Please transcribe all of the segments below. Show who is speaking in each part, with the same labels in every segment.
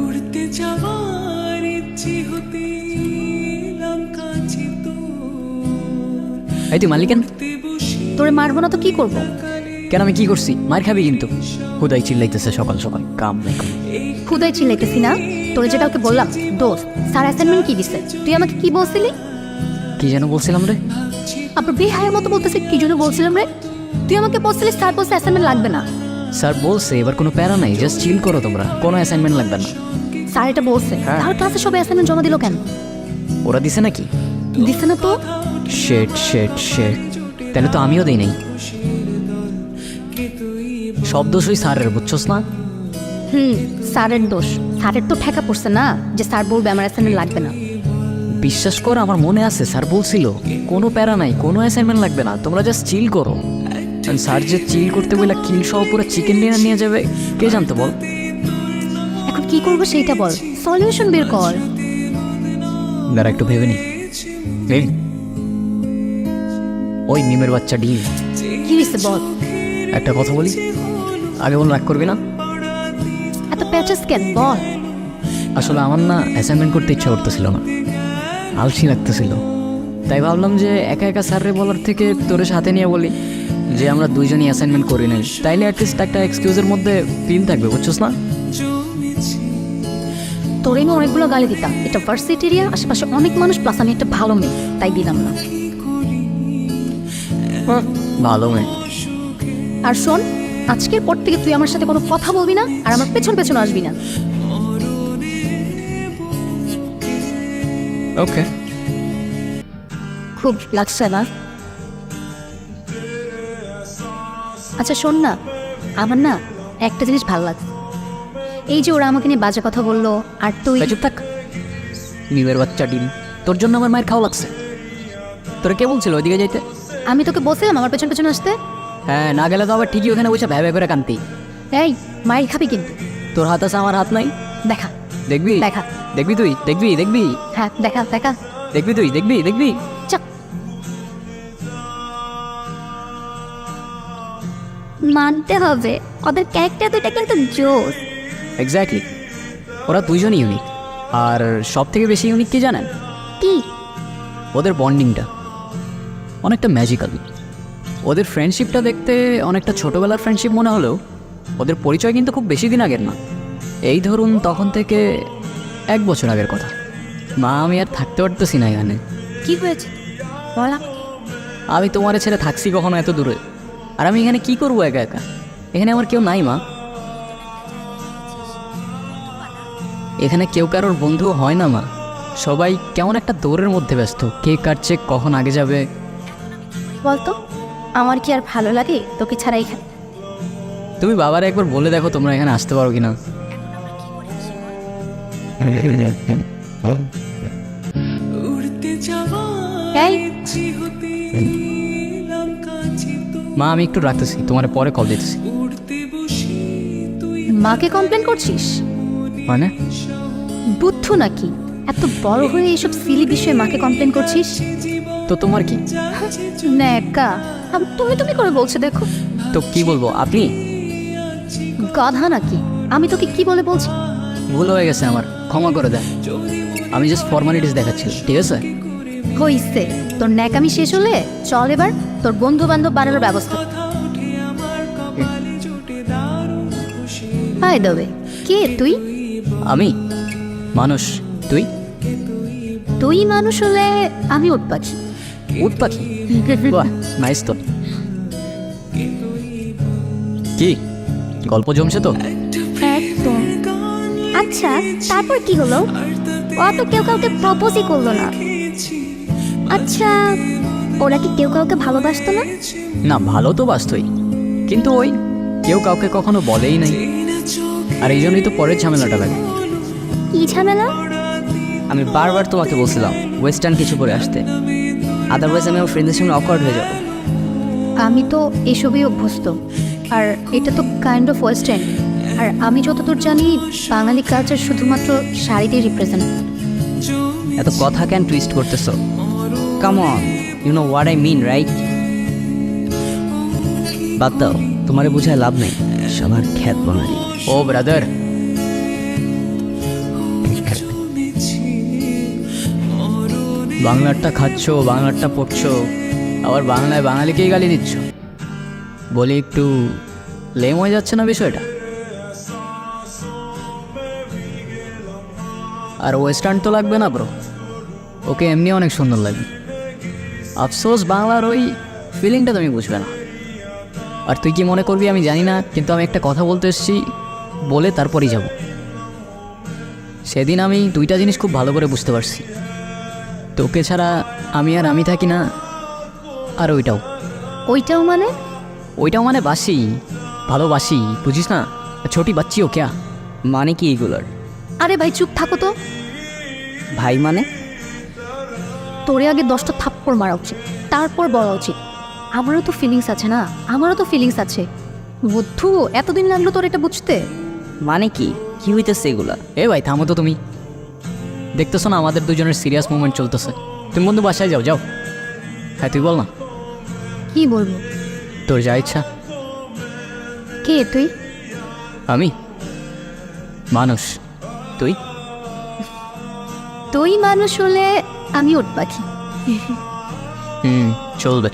Speaker 1: উড়তে যাওয়ার ইচ্ছে হতে এলাম কাছে তোর।
Speaker 2: এই তুই মালিকেন
Speaker 3: তোরে মারবো না তো কি করবো?
Speaker 2: কেন আমি কি করছি? মার খাবি কিন্তু। হুদাই চিল্লাইতেছে সকাল সকাল, কাম নাই কোনো।
Speaker 3: খুদাই চিল্লাইতেছি না, তোরে যেটা ওকে বললাম দোস্ত স্যার অ্যাসাইনমেন্ট কি দিছে, তুই আমাকে কি বলছিলি?
Speaker 2: কি যেন বলছিলাম রে?
Speaker 3: আপনার বেহায়ের মতো বলতেছে কি জন্য বলছিলাম রে? তুই আমাকে বলছিলি স্যার বলছে অ্যাসাইনমেন্ট লাগবে না।
Speaker 2: স্যার বলছে এবার কোনো প্যারা নাই, জাস্ট চিল করো তোমরা, কোনো অ্যাসাইনমেন্ট লাগবে না।
Speaker 3: স্যার এটা বলছে,
Speaker 2: হ্যাঁ।
Speaker 3: তার ক্লাসে সবাই অ্যাসাইনমেন্ট জমা দিল কেন?
Speaker 2: ওরা দিছে নাকি?
Speaker 3: দিছে না তো।
Speaker 2: শেট শেট শেট, তাহলে তো আমিও দিই নাই। সব দোষ ওই স্যারের, বুঝছস না?
Speaker 3: স্যারের দোষ। স্যারের তো ঠেকা পড়ছে না যে স্যার বলবে আমার অ্যাসাইনমেন্ট লাগবে না।
Speaker 2: বিশ্বাস কর, আমার মনে আছে স্যার বলছিল কোনো প্যারা নাই, কোনো অ্যাসাইনমেন্ট লাগবে না, তোমরা জাস্ট চিল করো। And স্যার যে চিল করতে বলে কিল সহ পুরো চিকেন ডিনার নিয়ে যাবে, কে জানতো বল?
Speaker 3: এখন কি করবো সেইটা বল, সলিউশন বের কর।
Speaker 2: দাঁড়া একটু ভেবে নি। এই, ওই মিমের বাচ্চা ডিম,
Speaker 3: কি হয়েছে বল।
Speaker 2: একটা কথা বলি, আগে বল, রাগ করবি না?
Speaker 3: এত প্যাচেস কেন বল।
Speaker 2: আসলে আমার না অ্যাসাইনমেন্ট করতে ইচ্ছা করতেছিল না, আলসি লাগতেছিল। তাই ভাবলাম যে একা একা স্যাররে বলার থেকে তোরে সাথে নিয়ে বলি যে আমরা দুইজনই অ্যাসাইনমেন্ট করি নাই, তাইলে অ্যাটলিস্ট একটা এক্সকিউজের মধ্যে পিন থাকবে, বুঝছস না?
Speaker 3: তোরে আমি অনেকগুলো গালি দিতাম, এটা ভার্সিটি এরিয়া, আশেপাশে অনেক মানুষ, প্লাস আমি একটা ভালো মেয়ে, তাই দিলাম না।
Speaker 2: ভালো মেয়ে।
Speaker 3: আর শোন, আজকের পর থেকে তুই আমার সাথে কোনো কথা বলবি না আর আমার পেছন পেছন আসবি না।
Speaker 2: ওকে।
Speaker 3: খুব লাগছে না? আচ্ছা শোন না, আমার না একটা জিনিস ভালো লাগছে, এই যে ওরা আমাকে নিয়ে বাজে কথা বললো আর তুই।
Speaker 2: চুপ থাক, মিমের বাচ্চা ডিম, তোর জন্য আমার মায়ের খাওয়া লাগছে। তোরা কে বলছিল ওইদিকে যাইতে?
Speaker 3: আমি তোকে বলছিলাম আমার পেছন পেছন আসতে।
Speaker 2: হ্যাঁ, না গেলে তো আবার ঠিকই ওখানে বসে ভ্যাবে করে কান্তি।
Speaker 3: এই মাইর খাবি কিন্তু।
Speaker 2: তোর হাত আছে, আমার হাত নাই।
Speaker 3: দেখা
Speaker 2: দেখবি
Speaker 3: দেখা।
Speaker 2: দেখবি তুই, দেখবি দেখবি
Speaker 3: হ্যাঁ দেখা দেখা।
Speaker 2: দেখবি তুই, দেখবি দেখবি।
Speaker 3: চাপ। মানতে হবে ওদের ক্যারেক্টার দুইটা কিন্তু জোস।
Speaker 2: এক্স্যাক্টলি, ওরা দুইজনই ইউনিক। আর সব থেকে বেশি ইউনিক কি জানেন?
Speaker 3: কি?
Speaker 2: ওদের বন্ডিংটা অনেকটা ম্যাজিক্যাল। ওদের ফ্রেন্ডশিপটা দেখতে অনেকটা ছোটোবেলার ফ্রেন্ডশিপ মনে হলেও ওদের পরিচয় কিন্তু খুব বেশি দিন আগের না। এই ধরুন তখন থেকে 1 বছর আগের কথা। মা, আমি আর থাকতে পারতেছি না এখানে।
Speaker 3: কি হয়েছে বলা?
Speaker 2: আমি তোমার ছেড়ে থাকছি কখনো এত দূরে? আর আমি এখানে কি করবো একা একা? এখানে আমার কেউ নাই মা, এখানে কেউ কারোর বন্ধু হয় না মা। সবাই কেমন একটা দৌড়ের মধ্যে ব্যস্ত, কে কাটছে কখন আগে যাবে।
Speaker 3: বলতো আমার কি আর ভালো লাগে তোকে ছাড়া এখানে?
Speaker 2: তুমি বাবারে একবার বলে দেখো তোমরা এখানে আসতে পারো কিনা।
Speaker 1: উড়তে যাওয়ার
Speaker 3: এই
Speaker 1: ইচ্ছে হতে এলাম কাছে তোর।
Speaker 2: মা, আমি একটু রাখতেছি, তোমার পরে কল দিতেছি।
Speaker 1: উড়তে বসে তুই
Speaker 3: মাকে কমপ্লেন করছিস?
Speaker 2: মানে?
Speaker 3: বুদ্ধ নাকি? এত বড় হয়ে এইসব সিলি বিষয়ে মাকে কমপ্লেন করছিস?
Speaker 2: তো তোমার কি?
Speaker 3: না একা তুমি তুমি করে বলছো দেখো।
Speaker 2: তো কি বলবো, আপনি?
Speaker 3: গাধা নাকি? আমি তোকে কি বলে বলছি?
Speaker 2: ভুল হয়ে গেছে আমার, ক্ষমা করে দেন। আমি জাস্ট ফর্মালিটিস দেখাচ্ছি, ঠিক আছে?
Speaker 3: হইছে, তোর ন্যাকামি শেষ হলে চল এবার তোর বন্ধু বান্ধব বানানোর ব্যবস্থা। বাই দ্য ওয়ে, কে তুই?
Speaker 2: আমি মানুষ, তুই?
Speaker 3: তুই মানুষ হলে আমি উট পাখি।
Speaker 2: উট পাখি? বাহ, নাইস তো। কি গল্প জমছে তো?
Speaker 3: একদম। আচ্ছা তারপর কি হলো? ও তো কেউ কাউকে প্রপোজই করলো না। আচ্ছা ওরা কি কেউ কাউকে ভালোবাসতো না?
Speaker 2: না, ভালো তো বাস্তই, কিন্তু ওই কেউ কাউকে কখনো বলেই নাই। আর এই জন্যই তো পরের ঝামেলাটা লাগে।
Speaker 3: কি ঝামেলা?
Speaker 2: আমি বারবার তোমাকে বলছিলাম ওয়েস্টার্ন কিছু করে আসতে, আদারওয়াইজ আমি আমার ফ্রেন্ডদের সঙ্গে অকওয়ার্ড হয়ে যাব।
Speaker 3: আমি তো এসবই অভ্যস্ত, আর এটা তো কাইন্ড অফ ওয়েস্টার্ন। আর আমি যতদূর জানি বাঙালি কালচার শুধুমাত্র শাড়িতে রিপ্রেজেন্ট।
Speaker 2: এত কথা কেন টুইস্ট করতেছ? Come on, you know what I mean right? বাদ দাও, তোমারে বুঝায় লাভ নেই, সবার খ্যাত বাঙালি। ও ব্রাদার, বাংলারটা খাচ্ছ, বাংলারটা পড়ছো, আবার বাংলায় বাঙালিকেই গালি দিচ্ছ। বলি একটু লেম হয়ে যাচ্ছে না বিষয়টা? আর ওয়েস্টার্ন তো লাগবে না ব্রো, ওকে এমনি অনেক সুন্দর লাগে। আফসোস বাংলার ওই ফিলিংটা তুমি বুঝবে না। আর তুই কি মনে করবি আমি জানি না, কিন্তু আমি একটা কথা বলতে এসেছি, বলে তারপরই যাব। সেদিন আমি দুইটা জিনিস খুব ভালো করে বুঝতে পারছি, তোকে ছাড়া আমি আর আমি থাকি না, আর ওইটাও
Speaker 3: ওইটাও মানে?
Speaker 2: ওইটাও মানে বাসি, ভালোবাসি, বুঝিস না? ছোটি বাচ্চিও ক্যা মানে কি এগুলার?
Speaker 3: আরে ভাই চুপ থাকো তো।
Speaker 2: ভাই মানে?
Speaker 3: তোরে আগে 10টা থাপ্পড় মারা উচিত, তারপর বলা উচিত। আমারও তো ফিলিংস আছে না, আমারও তো ফিলিংস আছে। বুদ্ধু, এতদিন লাগলো তোর এটা বুঝতে?
Speaker 2: মানে কি কি হইতেছে এগুলা? এ ভাই থামো তো তুমি, দেখতেছো না আমাদের দুজনের সিরিয়াস মুভমেন্ট চলতেছে। তুমি বন্ধু বাসায় যাও, যাও। হ্যাঁ তুই বল না।
Speaker 3: কি বলবো?
Speaker 2: তোর যা ইচ্ছা।
Speaker 3: কে তুই?
Speaker 2: আমি মানুষ, তুই?
Speaker 3: তুই মানুষ হলে আমি উট পাখি।
Speaker 2: চলবে।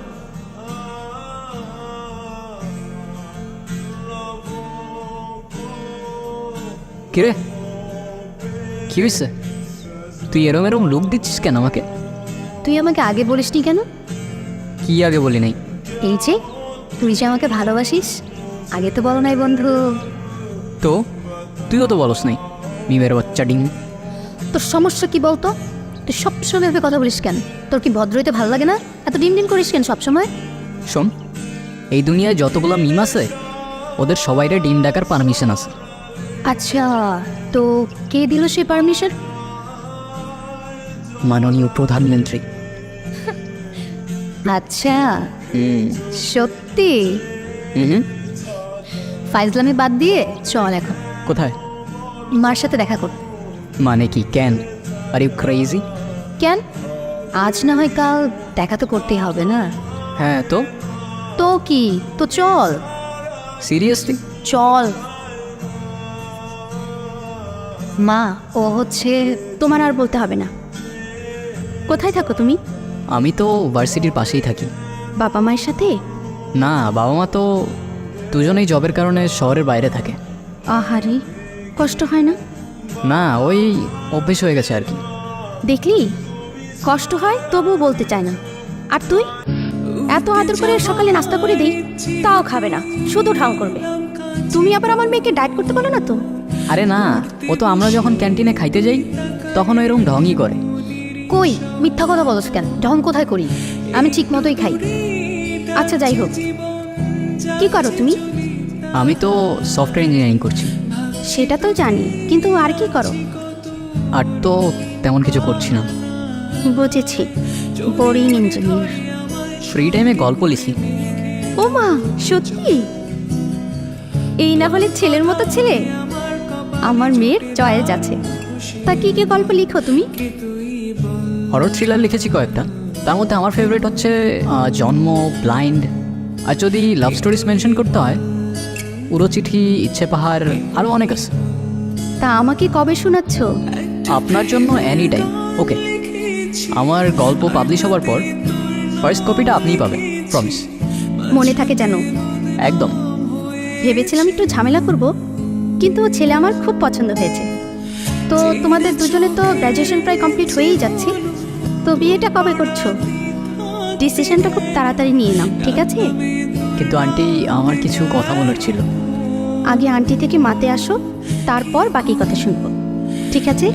Speaker 2: কিরে কি হয়েছে? তুই এরম এরম লুক দিচ্ছিস কেন আমাকে?
Speaker 3: তুই আমাকে আগে বলিসনি কেন?
Speaker 2: কি আগে বলি নাই?
Speaker 3: এই যে তুই যে আমাকে ভালোবাসিস, আগে তো বলো নাই বন্ধু।
Speaker 2: তো তুইও তো বলস নাই, মিমের বাচ্চা ডিম।
Speaker 3: তোর সমস্যা কি বলতো? তুই সবসময় এভাবে কথা বলিস কেন? তোর কি ভদ্র হইতে ভালো লাগে না? এত ডিম ডিম করিস কেন সবসময়?
Speaker 2: শোন, এই দুনিয়ায় যতগুলো মিম আছে ওদের সবাইরে ডিম ডাকার পারমিশন আছে।
Speaker 3: আচ্ছা, তো কে দিল সে পারমিশন?
Speaker 2: মাননীয় প্রধানমন্ত্রী।
Speaker 3: আচ্ছা, সত্যি? ফাইজলামি বাদ দিয়ে চল এখন।
Speaker 2: কোথায়?
Speaker 3: মার সাথে দেখা কর।
Speaker 2: মানে কি? Can are you crazy?
Speaker 3: কেন? আজ না হয় কাল দেখা তো করতেই হবে না?
Speaker 2: হ্যাঁ তো
Speaker 3: তো কি, তো চল।
Speaker 2: সিরিয়াসলি?
Speaker 3: চল। মা, ও হচ্ছে, তোমার আর বলতে হবে না। কোথায় থাকো তুমি?
Speaker 2: আমি তো ভার্সিটির পাশেই থাকি।
Speaker 3: বাবা মায়ের সাথে?
Speaker 2: না, বাবা মা তো দুজনেই জবের কারণে শহরের বাইরে থাকে।
Speaker 3: আহারে, কষ্ট হয় না?
Speaker 2: না, ওই অভ্যেস হয়ে গেছে আর কি।
Speaker 3: দেখলি, কষ্ট হয় তবুও বলতে চায় না। আর তুই এত আদর করে সকালে নাস্তা করে দিই, তাও খাবে না, শুধু ঢং করবে। তুমি আবার আমার মেয়েকে ডায়েট করতে বলো না তো?
Speaker 2: আরে না, ও তো আমরা যখন ক্যান্টিনে খাইতে যাই তখন ও এরকম ঢংই করে।
Speaker 3: কই, মিথ্যা কথা বলছ কেন? ঢং কোথায় করি? আমি ঠিক মতোই খাই। আচ্ছা যাই হোক, কি করো তুমি?
Speaker 2: আমি তো সফটওয়্যার ইঞ্জিনিয়ারিং করছি।
Speaker 3: সেটা তো জানি, কিন্তু আর কি করো?
Speaker 2: আর তো তেমন কিছু করছি না।
Speaker 3: বুঝেছি, বোরিং ইঞ্জিনিয়ার।
Speaker 2: ফ্রি টাইমে গল্প লিখি।
Speaker 3: ও মা, সত্যি? এই না হলে ছেলের মতো ছেলে। আমার মেয়ের চয়েস আছে। তা কি কি গল্প লিখো তুমি?
Speaker 2: হরর থ্রিলার লিখেছি কয়েকটা, তার মধ্যে আমার ফেভারিট হচ্ছে জন্ম, ব্লাইন্ড। আর যদি লাভ স্টোরিজ মেনশন করতে হয়, উড়ো চিঠি, ইচ্ছে পাহাড়, আরও অনেক আছে।
Speaker 3: তা আমাকে কবে শোনাচ্ছ?
Speaker 2: আপনার জন্য এনি টাইম। ওকে, আমার গল্প পাবলিশ হওয়ার পর ফার্স্ট কপিটা আপনিই পাবেন, প্রমিস।
Speaker 3: মনে থাকে যেন।
Speaker 2: একদম।
Speaker 3: ভেবেছিলাম একটু ঝামেলা করব, কিন্তু ছেলে আমার খুব পছন্দ হয়েছে। তো তোমাদের দুজনে তো গ্র্যাজুয়েশন প্রায় কমপ্লিট হয়েই যাচ্ছে, তো বিয়েটা কবে করছো? ডিসিশনটা খুব তাড়াতাড়ি নিয়ে নাও, ঠিক আছে?
Speaker 2: কিন্তু আন্টি, আমার কিছু কথা বলার ছিল।
Speaker 3: আগে আন্টি থেকে মাতে আসো, তারপর বাকি কথা শুনবো, ঠিক আছে?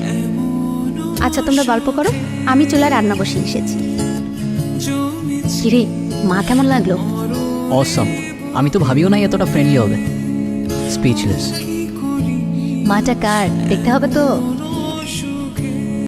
Speaker 3: আচ্ছা তোমরা গল্প করো, আমি চুলায় রান্না বসিয়ে এসেছি। কিরে, মা কেমন লাগলো?
Speaker 2: অসম। আমি তো ভাবিও নাই এতটা ফ্রেন্ডলি হবে। স্পিচলেস।
Speaker 3: মাটা কার দেখতে হবে তো।